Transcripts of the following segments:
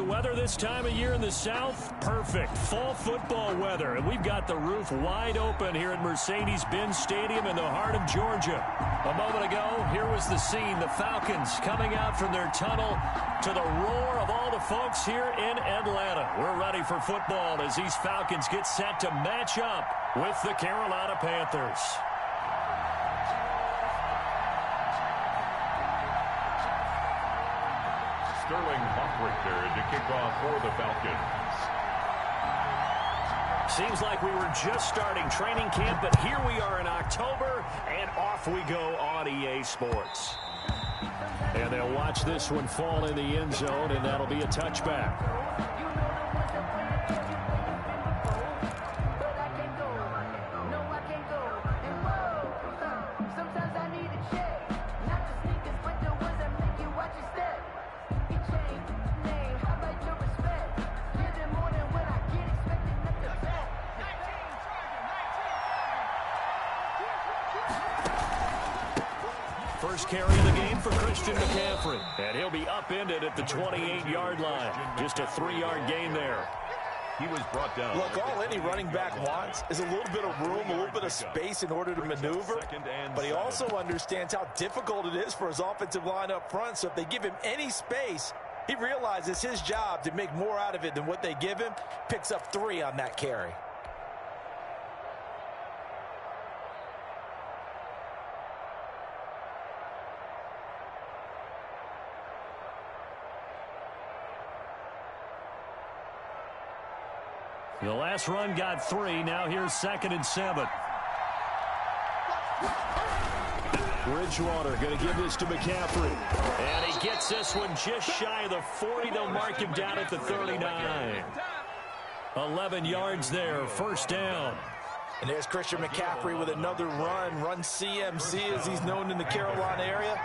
the weather this time of year in the South? Perfect. Fall football weather. And we've got the roof wide open here at Mercedes-Benz Stadium in the heart of Georgia. A moment ago, here was the scene. The Falcons coming out from their tunnel to the roar of all the folks here in Atlanta. We're ready for football as these Falcons get set to match up with the Carolina Panthers. Sterling Hoffrichter to kick off for the Falcons. Seems like we were just starting training camp, but here we are in October, and off we go on EA Sports. And they'll watch this one fall in the end zone, and that'll be a touchback. First carry of the game for Christian McCaffrey. And he'll be upended at the 28-yard line. Just a 3-yard gain there. He was brought down. Look, all any running back wants is a little bit of room, a little bit of space in order to maneuver. But he also understands how difficult it is for his offensive line up front. So if they give him any space, he realizes his job to make more out of it than what they give him. Picks up 3 on that carry. The last run got 3. Now here's 2nd and 7. Bridgewater going to give this to McCaffrey. And he gets this one just shy of the 40. They'll mark him down at the 39. 11 yards there. First down. And there's Christian McCaffrey with another run CMC as he's known in the Carolina area.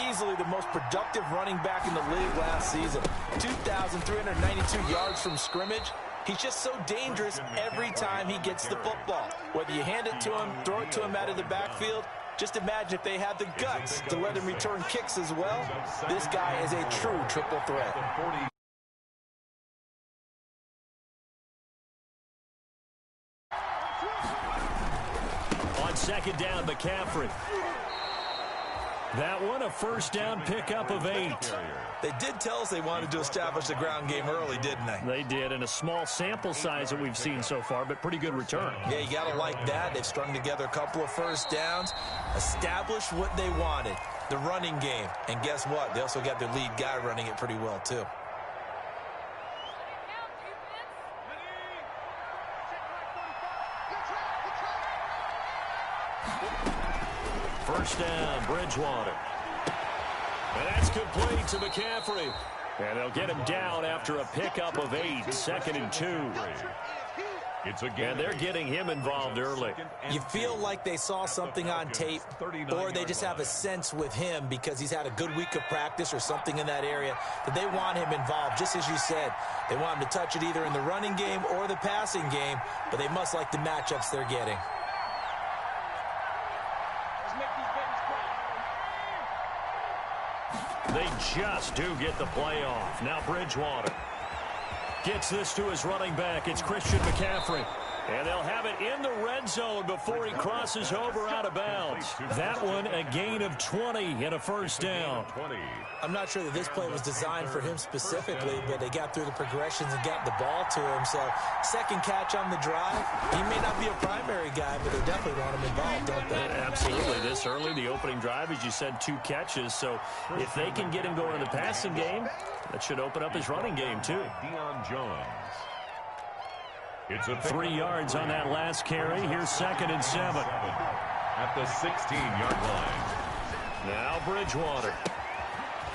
Easily the most productive running back in the league last season. 2,392 yards from scrimmage. He's just so dangerous every time he gets the football. Whether you hand it to him, throw it to him out of the backfield, just imagine if they had the guts to let him return kicks as well. This guy is a true triple threat. On second down, McCaffrey. That one, a first down pickup of 8. They did tell us they wanted to establish the ground game early, didn't they? They did, and a small sample size that we've seen so far, but pretty good return. Yeah, you got to like that. They've strung together a couple of first downs, established what they wanted, the running game. And guess what? They also got their lead guy running it pretty well, too. First down, Bridgewater. And that's complete to McCaffrey. And they'll get him down after a pickup of 8, 2nd and 2. And they're getting him involved early. You feel like they saw something on tape, or they just have a sense with him because he's had a good week of practice or something in that area that they want him involved. Just as you said, they want him to touch it either in the running game or the passing game, but they must like the matchups they're getting. They just do get the play off. Now Bridgewater gets this to his running back. It's Christian McCaffrey. And they'll have it in the red zone before he crosses over out of bounds. That one, a gain of 20 and a first down. I'm not sure that this play was designed for him specifically, but they got through the progressions and got the ball to him. So, second catch on the drive. He may not be a primary guy, but they definitely want him involved, don't they? Absolutely. This early, the opening drive, as you said, 2 catches. So, if they can get him going in the passing game, that should open up his running game, too. Deion Jones. It's a 3 yards on that last carry. Here's 2nd and 7. At the 16-yard line. Now Bridgewater.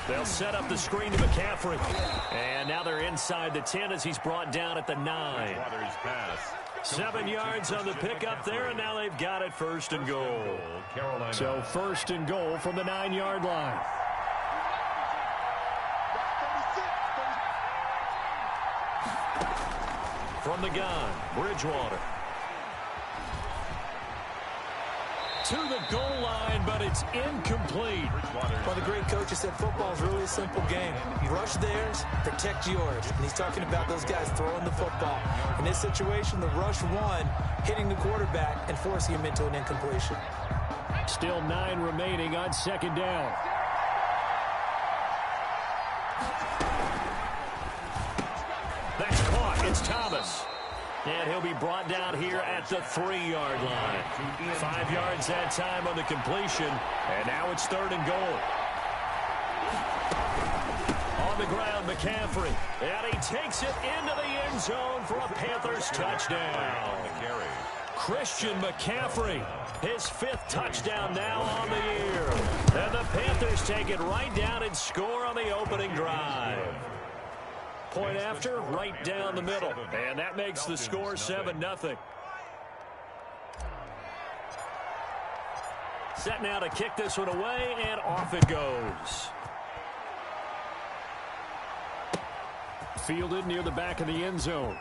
They'll set up the screen to McCaffrey. And now they're inside the 10 as he's brought down at the 9. 7 yards on the pickup there, and now they've got it 1st and goal. So 1st and goal from the 9-yard line. From the gun, Bridgewater. to the goal line, but it's incomplete. Well, the great coach has said football is really a simple game. Rush theirs, protect yours. And he's talking about those guys throwing the football. In this situation, the rush one, hitting the quarterback and forcing him into an incompletion. Still 9 remaining on second down. That's caught. It's Thomas. And he'll be brought down here at the 3-yard line. 5 yards that time on the completion. And now it's 3rd and goal. On the ground, McCaffrey. And he takes it into the end zone for a Panthers touchdown. Christian McCaffrey, his 5th touchdown now on the year. And the Panthers take it right down and score on the opening drive. Point after, right down the middle. And that makes the score 7-0. Set now to kick this one away, and off it goes. Fielded near the back of the end zone.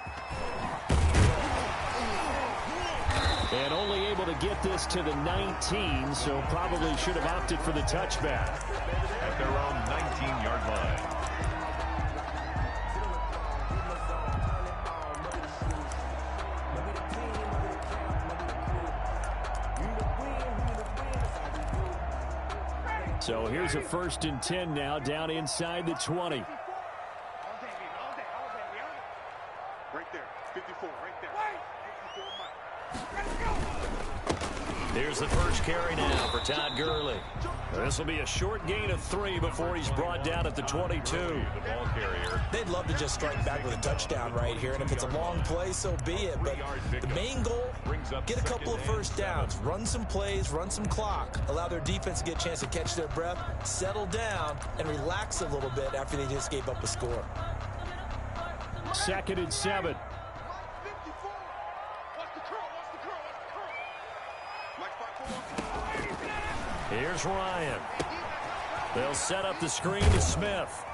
And only able to get this to the 19, so probably should have opted for the touchback. At their own 19-yard line. So here's a 1st and 10 now, down inside the 20. Right there, 54, right there. 54, Here's the first carry now for Todd Gurley. This will be a short gain of 3 before he's brought down at the 22. The ball carrier. They'd love to just strike back with a touchdown right here, and if it's a long play, so be it. But the main goal, get a couple of first downs, run some plays, run some clock, allow their defense to get a chance to catch their breath, settle down, and relax a little bit after they just gave up a score. 2nd and 7. Here's Ryan. They'll set up the screen to Smith.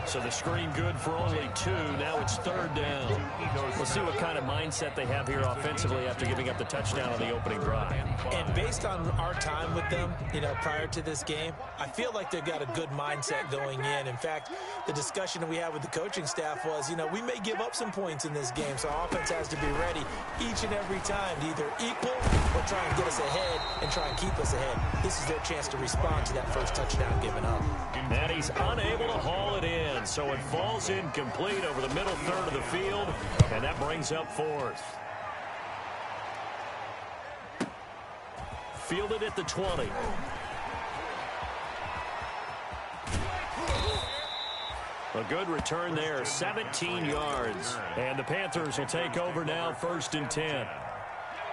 So the screen good for only 2. Now it's 3rd down. We'll see what kind of mindset they have here offensively after giving up the touchdown on the opening drive. And based on our time with them, prior to this game, I feel like they've got a good mindset going in. In fact, the discussion that we had with the coaching staff was, we may give up some points in this game, so our offense has to be ready each and every time to either equal or try and get us ahead and try and keep us ahead. This is their chance to respond to that first touchdown given up. And he's unable to haul it in, so it falls incomplete over the middle third of the field, and that brings up 4th. Fielded at the 20. A good return there, 17 yards. And the Panthers will take over now, 1st and 10.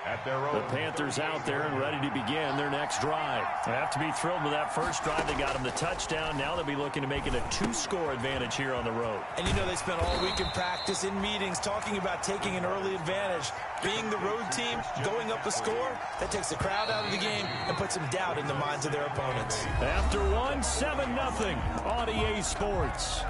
At their own. The Panthers out there and ready to begin their next drive. They have to be thrilled with that first drive. They got them the touchdown. Now they'll be looking to make it a 2-score advantage here on the road. And they spent all week in practice, in meetings, talking about taking an early advantage. Being the road team, going up a score, that takes the crowd out of the game and puts some doubt in the minds of their opponents. After 7-0 on EA Sports.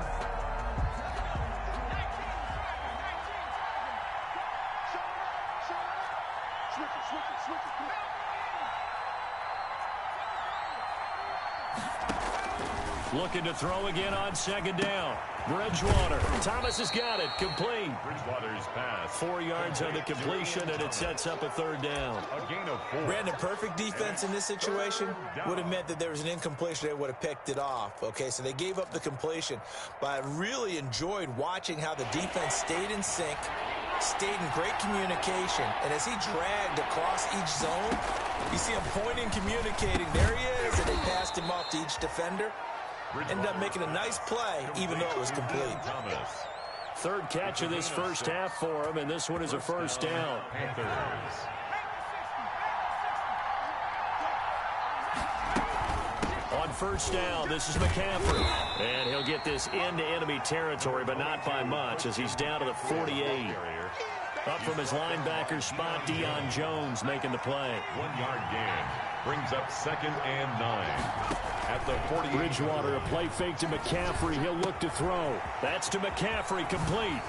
Looking to throw again on 2nd down. Bridgewater. Thomas has got it. Complete. Bridgewater's pass. 4 yards on the completion, and it sets up a 3rd down. A gain of 4. Brandon, perfect defense in this situation would have meant that there was an incompletion. They would have picked it off. Okay, so they gave up the completion. But I really enjoyed watching how the defense stayed in sync, stayed in great communication. And as he dragged across each zone, you see him pointing, communicating. There he is, and they passed him off to each defender. Ended up making a nice play, even though it was complete. Thomas. 3rd catch of this first half for him, and this one is a 1st down. Panthers. On 1st down, this is McCaffrey. And he'll get this into enemy territory, but not by much, as he's down to the 48. Up from his linebacker spot, Deion Jones making the play. 1-yard gain. Brings up 2nd and 9. At the 48. Bridgewater, a play fake to McCaffrey. He'll look to throw. That's to McCaffrey, complete.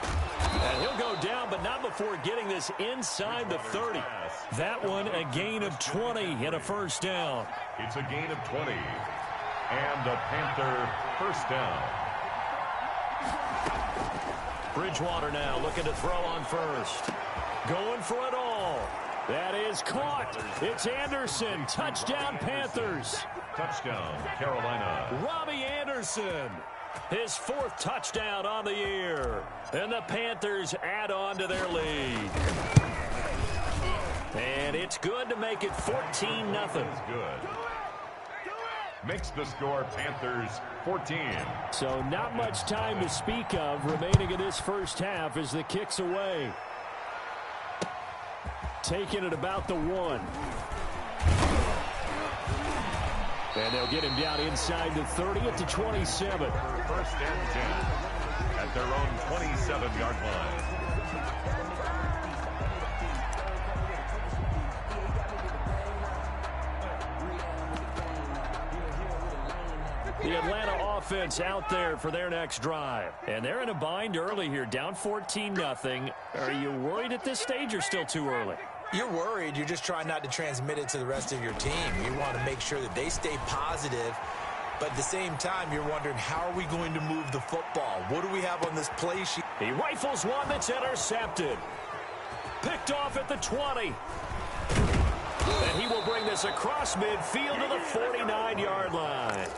And he'll go down, but not before getting this inside the 30. That one a gain of 20 and a first down. It's a gain of 20. And a Panther first down. Bridgewater now looking to throw on first. Going for it all. That is caught. It's Anderson. Touchdown, Panthers. Touchdown, Carolina. Robbie Anderson. His 4th touchdown on the year. And the Panthers add on to their lead. And it's good to make it 14-0. That's good. Makes the score Panthers 14. So not much time to speak of remaining in this first half as the kick's away. Taking it about the 1. And they'll get him down inside the 30 at the 27. First and 10 at their own 27-yard line. The Atlanta offense out there for their next drive. And they're in a bind early here, down 14-0. Are you worried at this stage or still too early? You're worried. You're just trying not to transmit it to the rest of your team. You want to make sure that they stay positive. But at the same time, you're wondering, how are we going to move the football? What do we have on this play sheet? He rifles one that's intercepted. Picked off at the 20. And he will bring this across midfield to the 49-yard line.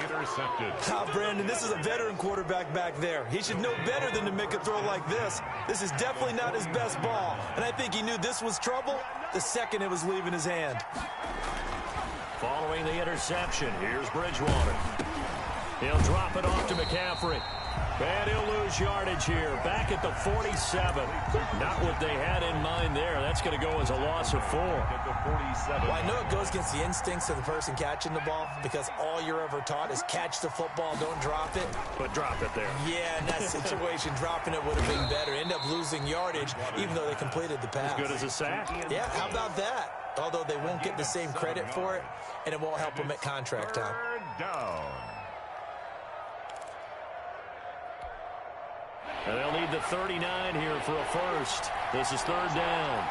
Intercepted. Brandon, this is a veteran quarterback back there. He should know better than to make a throw like this. This is definitely not his best ball. And I think he knew this was trouble the second it was leaving his hand. Following the interception, here's Bridgewater. He'll drop it off to McCaffrey. And he'll lose yardage here. Back at the 47. Not what they had in mind there. That's going to go as a loss of 4. At the 47. Well, I know it goes against the instincts of the person catching the ball because all you're ever taught is catch the football, don't drop it. But drop it there. Yeah, in that situation, dropping it would have been better. End up losing yardage, even though they completed the pass. As good as a sack. Yeah, how about that? Although they won't get the same credit for it, and it won't help them at contract time. Third down. And they'll need the 39 here for a first. This is 3rd down.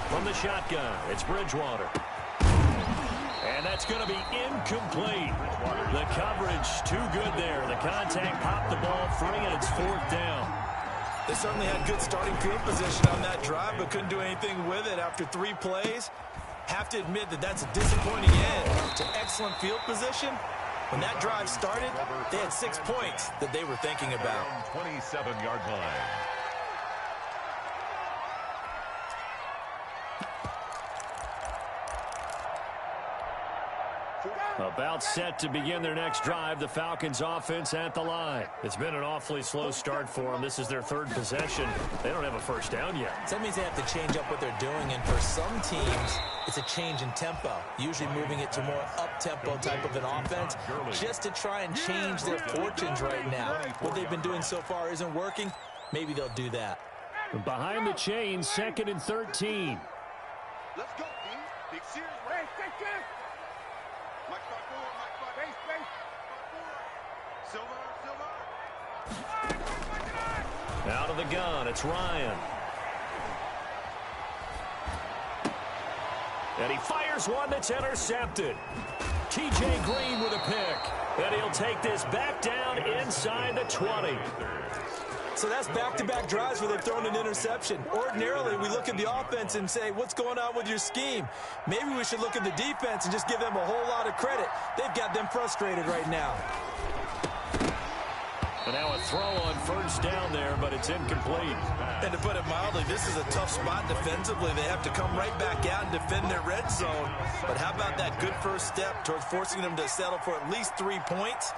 From the shotgun, it's Bridgewater. And that's going to be incomplete. The coverage too good there. The contact popped the ball free, and it's 4th down. They certainly had good starting field position on that drive, but couldn't do anything with it after 3 plays. Have to admit that that's a disappointing end to excellent field position. When that drive started, they had 6 points that they were thinking about. 27-yard line. About set to begin their next drive, the Falcons offense at the line. It's been an awfully slow start for them. This is their 3rd possession. They don't have a first down yet. So that means they have to change up what they're doing, and for some teams, it's a change in tempo, usually moving it to more up-tempo type of an offense, just to try and change their fortunes right now. What they've been doing so far isn't working. Maybe they'll do that. Behind the chains, 2nd and 13. Let's go, team. Big series. Right, take this. Mike, start forward. Mike, start base, base. Start forward. Silver. Out of the gun, it's Ryan. And he fires one that's intercepted. T.J. Green with a pick. And he'll take this back down inside the 20. So that's back-to-back drives where they've thrown an interception. Ordinarily, we look at the offense and say, what's going on with your scheme? Maybe we should look at the defense and just give them a whole lot of credit. They've got them frustrated right now. And now a throw on first down there, but it's incomplete. And to put it mildly, this is a tough spot defensively. They have to come right back out and defend their red zone. But how about that good first step towards forcing them to settle for at least 3 points?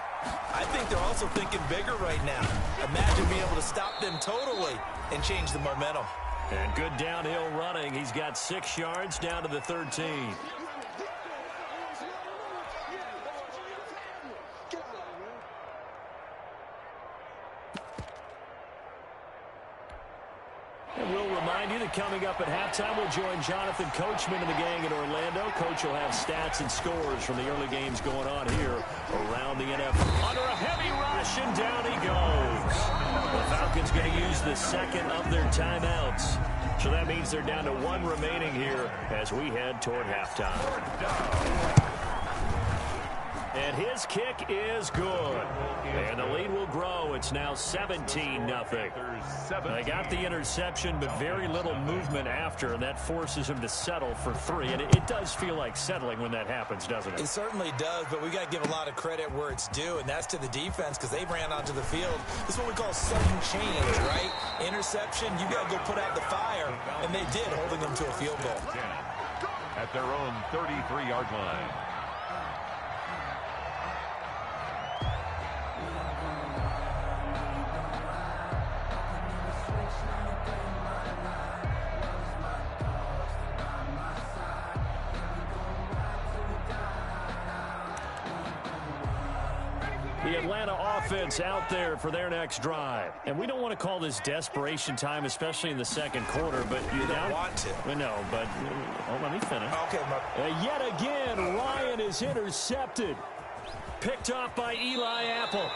I think they're also thinking bigger right now. Imagine being able to stop them totally and change the momentum. And good downhill running. He's got 6 yards down to the 13. We'll remind you that coming up at halftime, we'll join Jonathan Coachman and the gang in Orlando. Coach will have stats and scores from the early games going on here around the NFL. Under a heavy rush, and down he goes. The Falcons going to use the second of their timeouts. So that means they're down to one remaining here as we head toward halftime. And his kick is good. And the lead will grow. It's now 17-0. They got the interception, but very little movement after, and that forces him to settle for 3. And it does feel like settling when that happens, doesn't it? It certainly does, but we got to give a lot of credit where it's due, and that's to the defense because they ran onto the field. This is what we call sudden change, right? Interception, you got to go put out the fire, and they did, holding them to a field goal. At their own 33-yard line. The Atlanta offense out there for their next drive. And we don't want to call this desperation time, especially in the second quarter, but you don't want to. No, but let me finish. Okay, yet again, Ryan is intercepted. Picked off by Eli Apple.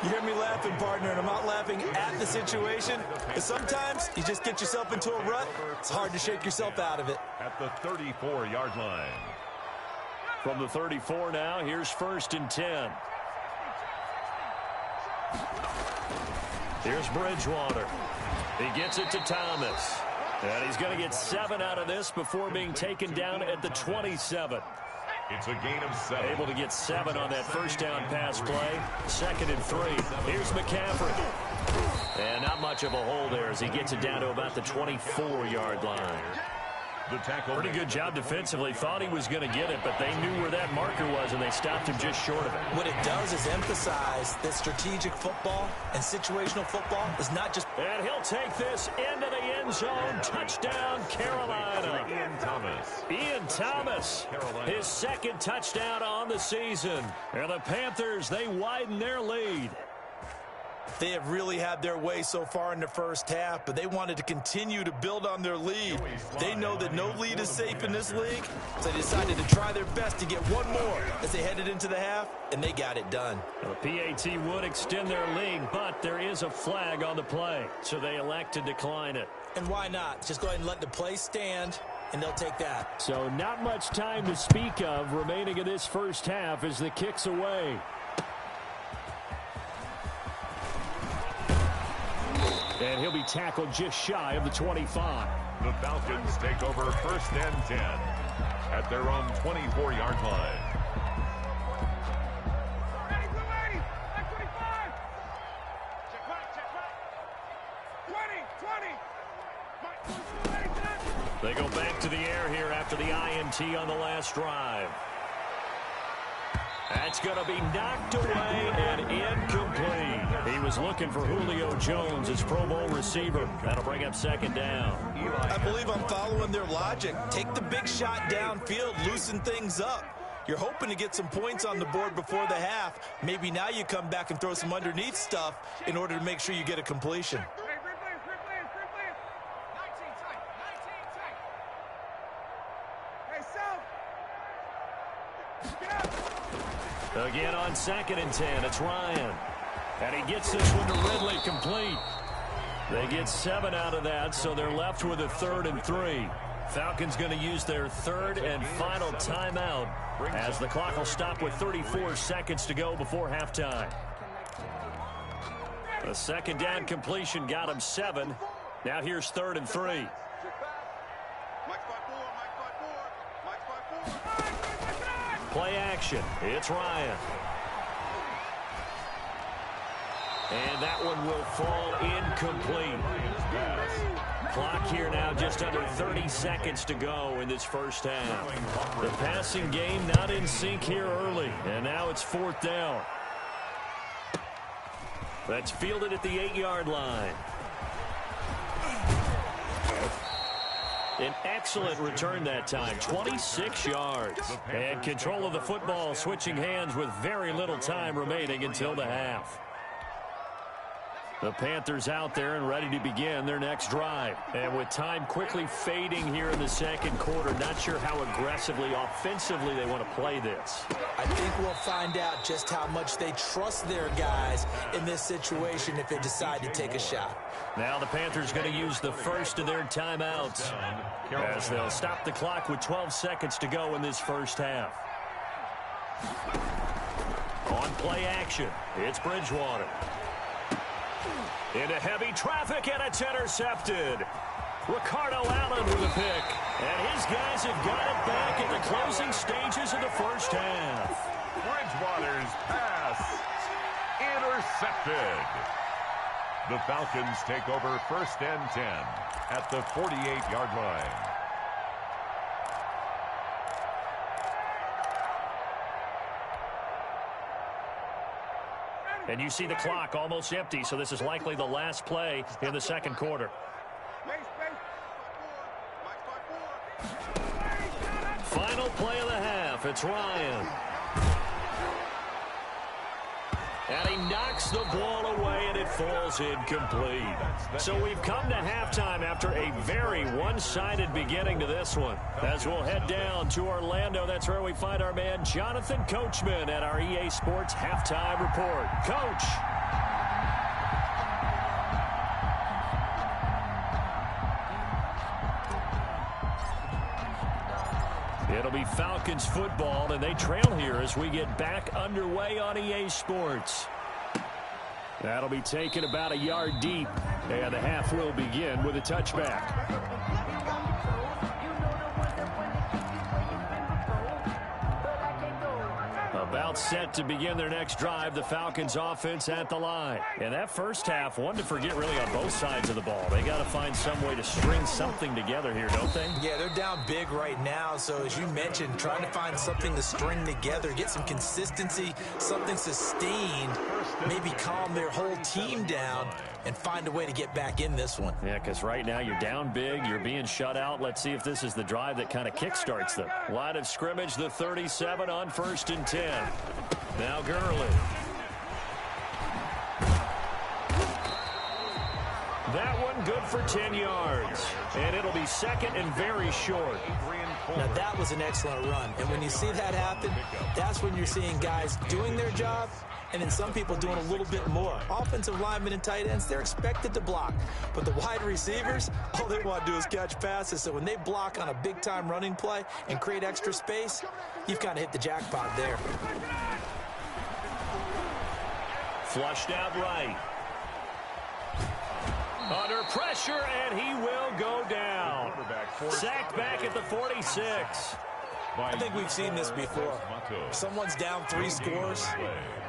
You hear me laughing, partner, and I'm not laughing at the situation. Because sometimes you just get yourself into a rut. It's hard to shake yourself out of it. At the 34-yard line. From the 34 now, here's 1st and 10. Here's Bridgewater. He gets it to Thomas. And he's going to get 7 out of this before being taken down at the 27. It's a gain of 7. Able to get 7 on that first down pass play. 2nd and 3. Here's McCaffrey. And not much of a hole there as he gets it down to about the 24-yard line. The tackle. Pretty good job defensively. Thought he was going to get it, but they knew where that marker was, and they stopped him just short of it. What it does is emphasize that strategic football and situational football is not just... And he'll take this into the end zone. Touchdown, Carolina. Ian Thomas, his 2nd touchdown on the season. And the Panthers, they widen their lead. They have really had their way so far in the first half, but they wanted to continue to build on their lead. They know that no lead is safe in this league, so they decided to try their best to get one more as they headed into the half, and they got it done. The PAT would extend their lead, but there is a flag on the play, so they elect to decline it. And why not? Just go ahead and let the play stand, and they'll take that. So not much time to speak of remaining in this first half as the kick's away. And he'll be tackled just shy of the 25. The Falcons take over 1st and 10 at their own 24-yard line. They go back to the air here after the INT on the last drive. That's going to be knocked away and incomplete. He was looking for Julio Jones, his Pro Bowl receiver. That'll bring up 2nd down. I believe I'm following their logic. Take the big shot downfield, loosen things up. You're hoping to get some points on the board before the half. Maybe now you come back and throw some underneath stuff in order to make sure you get a completion. Again on 2nd and 10, it's Ryan. And he gets this one to Ridley complete. They get 7 out of that, so they're left with a 3rd and 3. Falcons going to use their 3rd and final timeout as the clock will stop with 34 seconds to go before halftime. The 2nd down completion got him 7. Now here's 3rd and 3. Play action. It's Ryan. And that one will fall incomplete. Clock here now just under 30 seconds to go in this first half. The passing game not in sync here early. And now it's 4th down. That's fielded at the 8-yard line. An excellent return that time, 26 yards. And control of the football switching hands with very little time remaining until the half. The Panthers out there and ready to begin their next drive. And with time quickly fading here in the second quarter, not sure how aggressively, offensively they want to play this. I think we'll find out just how much they trust their guys in this situation if they decide to take a shot. Now the Panthers going to use the first of their timeouts as they'll stop the clock with 12 seconds to go in this first half. On play action, it's Bridgewater. Into heavy traffic, and it's intercepted. Ricardo Allen with a pick. And his guys have got it back in the closing stages of the first half. Bridgewater's pass intercepted. The Falcons take over 1st and 10 at the 48-yard line. And you see the clock almost empty, so this is likely the last play in the second quarter. Final play of the half. It's Ryan. And he knocks the ball away, and it falls incomplete. So we've come to halftime after a very one-sided beginning to this one. As we'll head down to Orlando, that's where we find our man Jonathan Coachman at our EA Sports Halftime Report. Coach. It'll be Falcons football, and they trail here as we get back underway on EA Sports. That'll be taken about a yard deep, and the half will begin with a touchback. About set to begin their next drive, the Falcons offense at the line. And that first half, one to forget really on both sides of the ball. They got to find some way to string something together here, don't they? Yeah, they're down big right now. So as you mentioned, trying to find something to string together, get some consistency, something sustained, maybe calm their whole team down and find a way to get back in this one. Yeah, because right now you're down big, you're being shut out. Let's see if this is the drive that kind of kickstarts them. Line of scrimmage, the 37 on 1st and 10. Now Gurley. That one good for 10 yards. And it'll be second and very short. Now that was an excellent run. And when you see that happen, that's when you're seeing guys doing their job and then some people doing a little bit more. Offensive linemen and tight ends, they're expected to block. But the wide receivers, all they want to do is catch passes. So when they block on a big-time running play and create extra space, you've kind of hit the jackpot there. Flushed out right. Under pressure, and he will go down. Sacked back at the 46. I think we've seen this before. Someone's down 3 scores.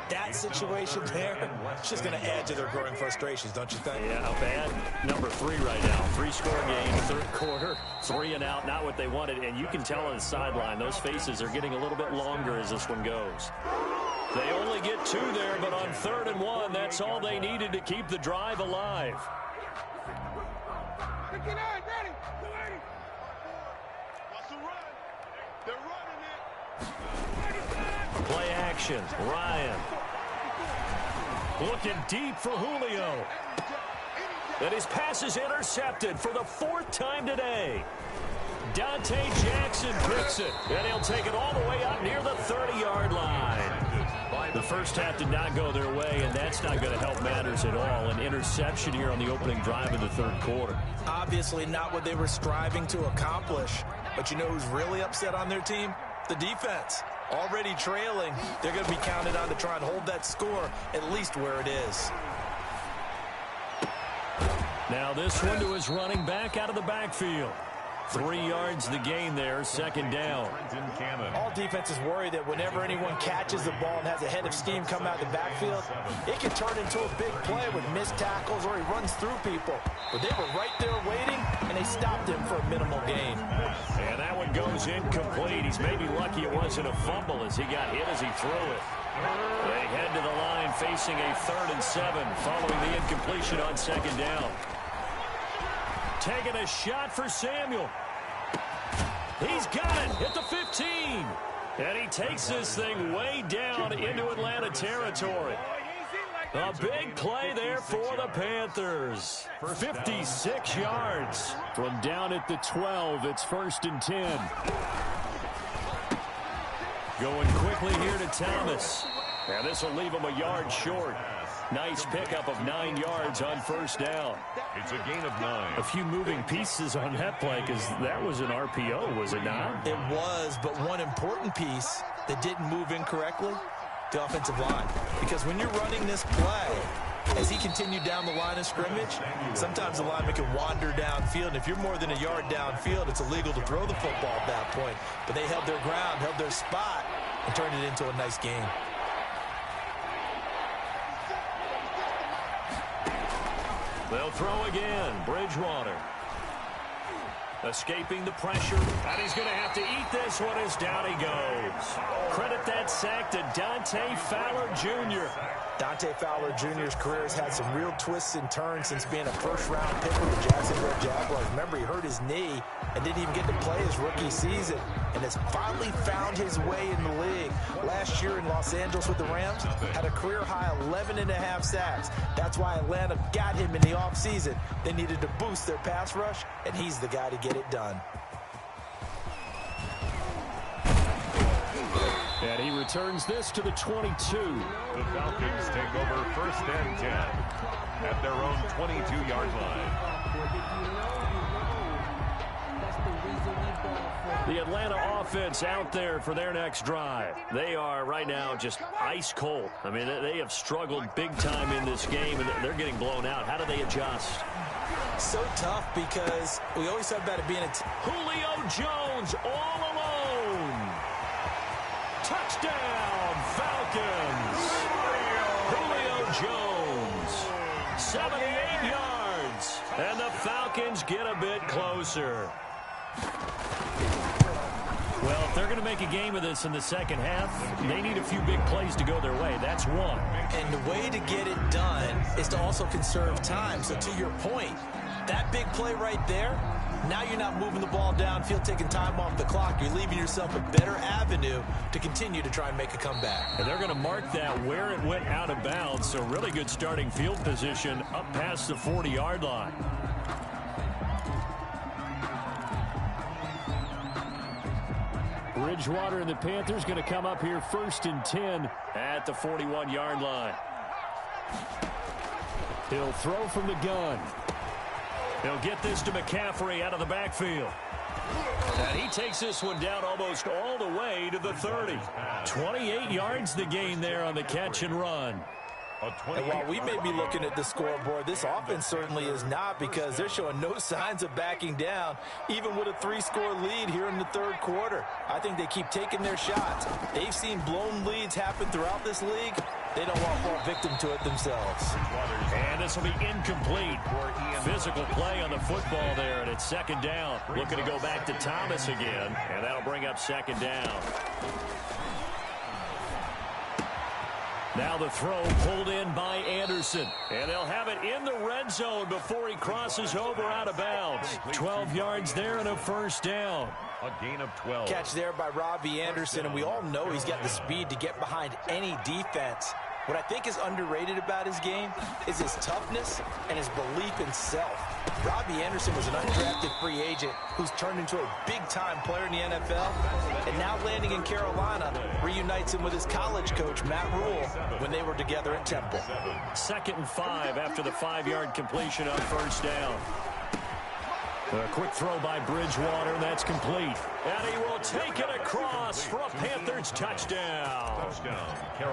That situation there, it's just going to add to their growing frustrations, don't you think? Yeah, how bad? Number 3 right now. 3-score game, third quarter, 3 and out, not what they wanted. And you can tell on the sideline, those faces are getting a little bit longer as this one goes. They only get 2 there, but on 3rd and 1, that's all they needed to keep the drive alive. Play action, Ryan. Looking deep for Julio. And his pass is intercepted for the 4th time today. Dante Jackson picks it, and he'll take it all the way out near the 30-yard line. The first half did not go their way, and that's not going to help matters at all. An interception here on the opening drive of the 3rd quarter. Obviously not what they were striving to accomplish. But you know who's really upset on their team? The defense. Already trailing, they're going to be counted on to try and hold that score at least where it is. Now this one to his running back out of the backfield. 3 yards the gain there, 2nd down. All defenses worry that whenever anyone catches the ball and has a head of steam come out of the backfield, it can turn into a big play with missed tackles or he runs through people. But they were right there waiting, and they stopped him for a minimal gain. And that one goes incomplete. He's maybe lucky it wasn't a fumble as he got hit as he threw it. They head to the line facing a 3rd and 7 following the incompletion on 2nd down. Taking a shot for Samuel. He's got it at the 15. And he takes this thing way down into Atlanta territory. A big play there for the Panthers. 56 yards. From down at the 12, it's 1st and 10. Going quickly here to Thomas. And this will leave him a yard short. Nice pickup of 9 yards on 1st down. It's a gain of 9. A few moving pieces on that play because that was an RPO, was it not? It was, but one important piece that didn't move incorrectly, the offensive line. Because when you're running this play, as he continued down the line of scrimmage, sometimes the lineman can wander downfield. And if you're more than a yard downfield, it's illegal to throw the football at that point. But they held their ground, held their spot, and turned it into a nice game. They'll throw again. Bridgewater. Escaping the pressure. And he's going to have to eat this one as down he goes. Credit that sack to Dante Fowler Jr. Dante Fowler Jr.'s career has had some real twists and turns since being a first-round pick with the Jacksonville Jaguars. Remember, he hurt his knee and didn't even get to play his rookie season, and has finally found his way in the league. Last year in Los Angeles with the Rams, had a career-high 11.5 sacks. That's why Atlanta got him in the offseason. They needed to boost their pass rush, and he's the guy to get it done. And he returns this to the 22. The Falcons take over 1st and 10 at their own 22-yard line. The Atlanta offense out there for their next drive. They are right now just ice cold. I mean, they have struggled big time in this game, and they're getting blown out. How do they adjust? So tough because we always talk about it being a Julio Jones all alone. Touchdown, Falcons. Julio Jones, 78 yards. And the Falcons get a bit closer. Well, if they're going to make a game of this in the second half, they need a few big plays to go their way. That's one. And the way to get it done is to also conserve time. So to your point, that big play right there, now you're not moving the ball downfield, taking time off the clock. You're leaving yourself a better avenue to continue to try and make a comeback. And they're going to mark that where it went out of bounds. So really good starting field position up past the 40-yard line. Bridgewater and the Panthers going to come up here 1st and 10 at the 41-yard line. He'll throw from the gun. He'll get this to McCaffrey out of the backfield. And he takes this one down almost all the way to the 30. 28 yards the gain there on the catch and run. And while we may be looking at the scoreboard, this offense certainly is not, because they're showing no signs of backing down, even with a 3-score lead here in the third quarter. I think they keep taking their shots. They've seen blown leads happen throughout this league. They don't want to fall victim to it themselves. And this will be incomplete. Physical play on the football there, and it's 2nd down. Looking to go back to Thomas again, and that'll bring up 2nd down. Now the throw pulled in by Anderson. And they'll have it in the red zone before he crosses over out of bounds. 12 yards there and a 1st down. A gain of 12. Catch there by Robbie Anderson, and we all know he's got the speed to get behind any defense. What I think is underrated about his game is his toughness and his belief in self. Robbie Anderson was an undrafted free agent who's turned into a big-time player in the NFL, and now landing in Carolina reunites him with his college coach, Matt Rule, when they were together at Temple. 2nd and 5 after the 5-yard completion on 1st down. A quick throw by Bridgewater, and that's complete. And he will take it across for a Panthers touchdown.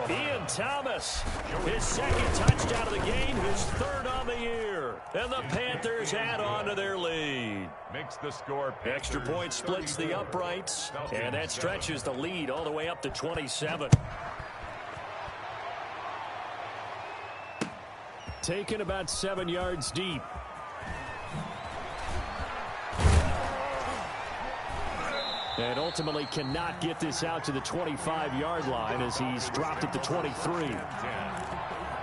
Ian Thomas, his 2nd touchdown of the game, his 3rd on the year. And the Panthers add on to their lead. Makes the score. Extra point splits the uprights, and that stretches the lead all the way up to 27. Taken about 7 yards deep. And ultimately cannot get this out to the 25-yard line as he's dropped at the 23.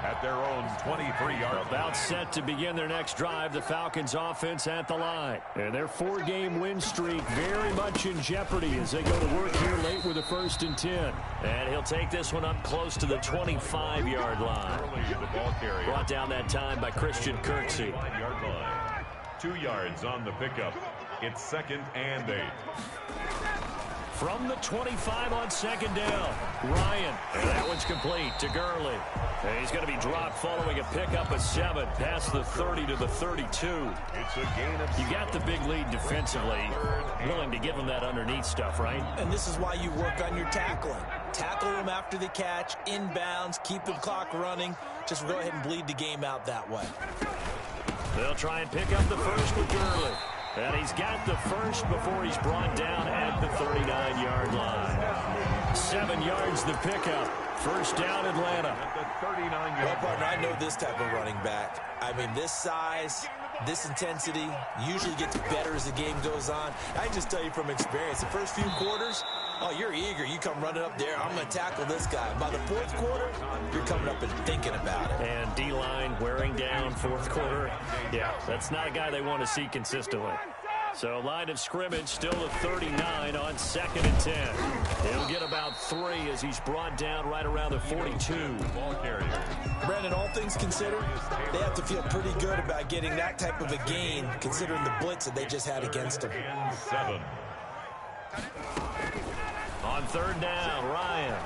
At at their own 23-yard line. About set to begin their next drive. The Falcons offense at the line. And their 4-game win streak very much in jeopardy as they go to work here late with a 1st and 10. And he'll take this one up close to the 25-yard line. The ball carrier. Brought down that time by Christian Kirksey. 5-yard line. 2 yards on the pickup. It's 2nd and 8. From the 25 on 2nd down, Ryan. And that one's complete to Gurley. And he's going to be dropped following a pickup of 7 past the 30 to the 32. It's a gain of 7. You got the big lead defensively. Willing to give him that underneath stuff, right? And this is why you work on your tackling. Tackle them after the catch, inbounds, keep the clock running. Just go ahead and bleed the game out that way. They'll try and pick up the first with Gurley. And he's got the first before he's brought down at the 39-yard line. 7 yards the pickup. First down, Atlanta. At the 39-yard Well, partner, I know this type of running back. I mean, this size, this intensity usually gets better as the game goes on. I can just tell you from experience, the first few quarters, oh, you're eager. You come running up there. I'm going to tackle this guy. By the 4th quarter, you're coming up and thinking about it. And D-line wearing down 4th quarter. Yeah, that's not a guy they want to see consistently. So line of scrimmage still at 39 on 2nd and 10. He'll get about 3 as he's brought down right around the 42. ball carrier. Brandon, all things considered, they have to feel pretty good about getting that type of a gain considering the blitz that they just had against them. And 7. On 3rd down, Ryan.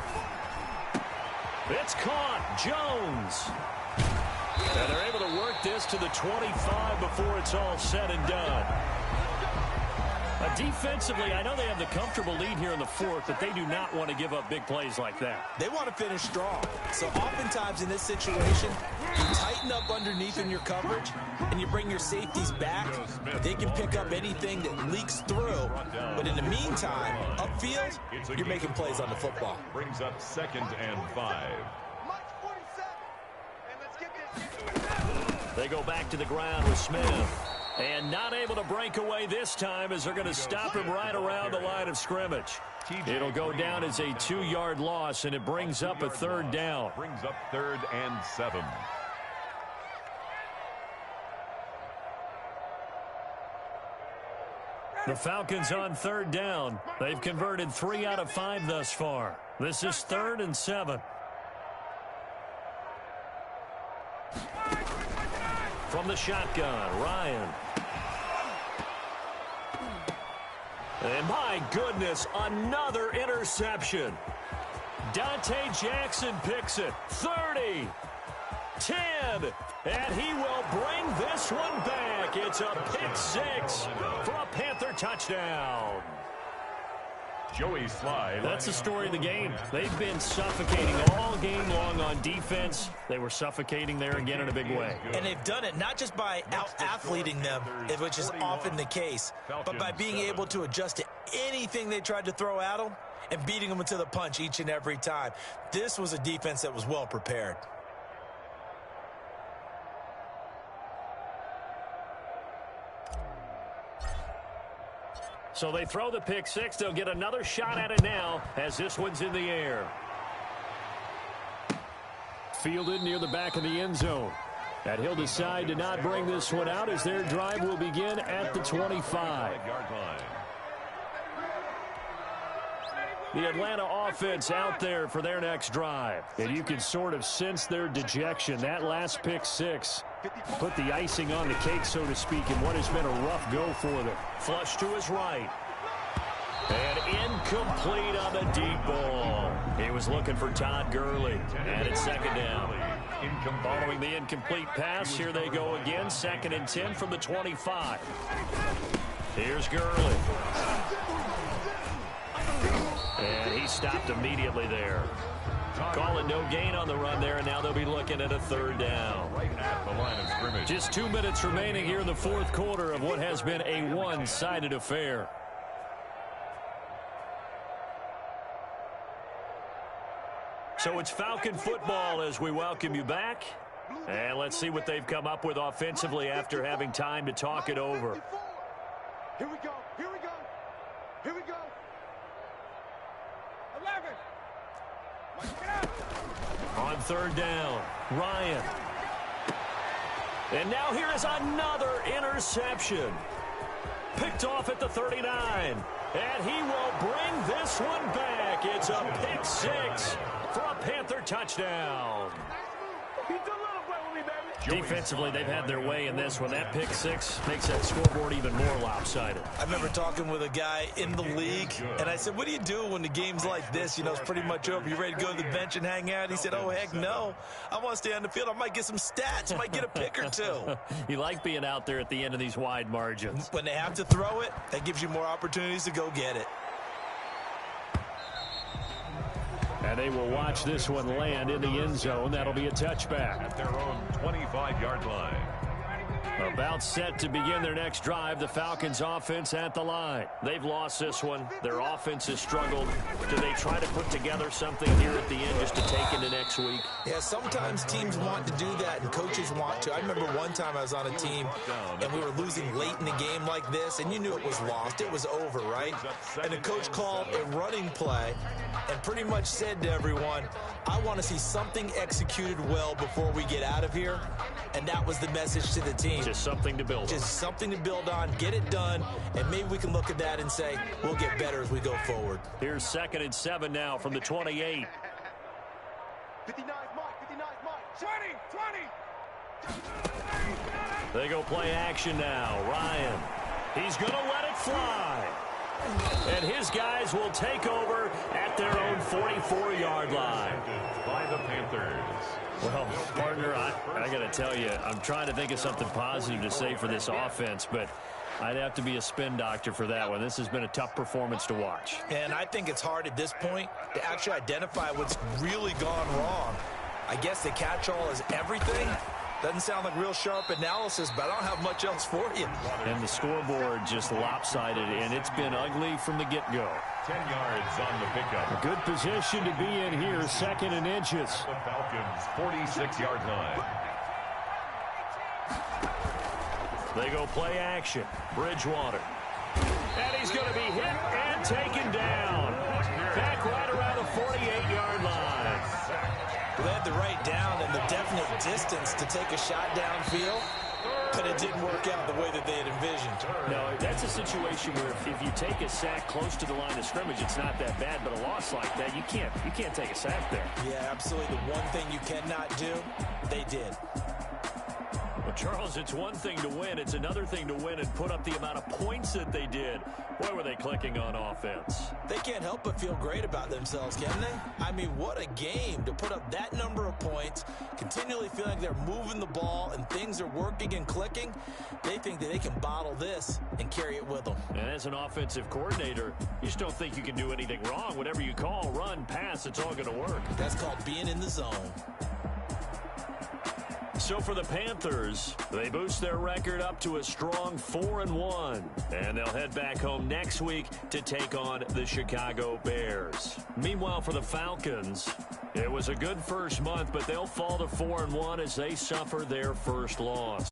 It's caught. Jones. And they're able to work this to the 25 before it's all said and done. Defensively, I know they have the comfortable lead here in the 4th, but they do not want to give up big plays like that. They want to finish strong. So oftentimes in this situation, you tighten up underneath in your coverage, and you bring your safeties back. They can pick up anything that leaks through. But in the meantime, upfield, you're making plays on the football. Brings up 2nd and 5. They go back to the ground with Smith. And not able to break away this time as they're going to stop him right around the line of scrimmage. It'll go down as a 2-yard loss, and it brings up a 3rd down. Brings up 3rd and 7. The Falcons on 3rd down. They've converted 3 out of 5 thus far. This is 3rd and 7. From the shotgun, Ryan. And my goodness, another interception. Dante Jackson picks it. 30, 10, and he will bring this one back. It's a pick 6 for a Panther touchdown. Joey Sly. That's the story of the game. They've been suffocating all game long on defense. They were suffocating there again in a big way. And they've done it not just by out-athleting them, which is often the case, but by being able to adjust to anything they tried to throw at them and beating them to the punch each and every time. This was a defense that was well prepared. So they throw the pick 6. They'll get another shot at it now as this one's in the air. Fielded near the back of the end zone. And he'll decide to not bring this one out as their drive will begin at the 25. The Atlanta offense out there for their next drive. And you can sort of sense their dejection. That last pick 6 put the icing on the cake, so to speak, in what has been a rough go for them. Flush to his right. And incomplete on the deep ball. He was looking for Todd Gurley. And it's 2nd down. Following the incomplete pass, here they go again. 2nd and 10 from the 25. Here's Gurley. And he stopped immediately there. Call it no gain on the run there, and now they'll be looking at a 3rd down. Right at the line of scrimmage. Just 2 minutes remaining here in the 4th quarter of what has been a one-sided affair. So it's Falcon football as we welcome you back. And let's see what they've come up with offensively after having time to talk it over. Here we go. Here we go. Here we go. 11. On third down, Ryan. And now here is another interception. Picked off at the 39. And he will bring this one back. It's a pick six for a Panther touchdown. Defensively, they've had their way in this one. That pick six makes that scoreboard even more lopsided. I remember talking with a guy in the league, and I said, what do you do when the game's like this? You know, it's pretty much over. You ready to go to the bench and hang out? He said, oh, heck no. I want to stay on the field. I might get some stats. I might get a pick or two. You like being out there at the end of these wide margins. When they have to throw it, that gives you more opportunities to go get it. And they will watch this one land in the end zone. That'll be a touchback. At their own 25-yard line. About set to begin their next drive, the Falcons offense at the line. They've lost this one. Their offense has struggled. Do they try to put together something here at the end just to take into next week? Yeah, sometimes teams want to do that and coaches want to. I remember one time I was on a team and we were losing late in the game like this, and you knew it was lost. It was over, right? And the coach called a running play and pretty much said to everyone, I want to see something executed well before we get out of here. And that was the message to the team. Just something to build on. Just something to build on, get it done, and maybe we can look at that and say, we'll get better as we go forward. Here's 2nd and 7 now from the 28. 59, Mike, 59, Mike. 20. They go play action now. Ryan, he's going to let it fly. And his guys will take over at their own 44-yard line. By the Panthers. Well, partner, I got to tell you, I'm trying to think of something positive to say for this offense, but I'd have to be a spin doctor for that one. This has been a tough performance to watch. And I think it's hard at this point to actually identify what's really gone wrong. I guess the catch-all is everything. Doesn't sound like real sharp analysis, but I don't have much else for you. And the scoreboard just lopsided, and it's been ugly from the get-go. 10 yards on the pickup. A good position to be in here, 2nd and inches. The Falcons' 46-yard line. They go play action. Bridgewater. And he's going to be hit and taken down. Back right around the 48-yard line. They had the right down and the definite distance to take a shot downfield, but it didn't work out the way that they had envisioned. No, that's a situation where if you take a sack close to the line of scrimmage, it's not that bad, but a loss like that, you can't take a sack there. Yeah, absolutely. The one thing you cannot do, they did. Well, Charles, it's one thing to win. It's another thing to win and put up the amount of points that they did. Boy, were they clicking on offense. They can't help but feel great about themselves, can they? I mean, what a game to put up that number of points, continually feeling like they're moving the ball and things are working and clicking. They think that they can bottle this and carry it with them. And as an offensive coordinator, you just don't think you can do anything wrong. Whatever you call, run, pass, it's all going to work. That's called being in the zone. So for the Panthers, they boost their record up to a strong 4-1. And they'll head back home next week to take on the Chicago Bears. Meanwhile, for the Falcons, it was a good first month, but they'll fall to 4-1 as they suffer their first loss.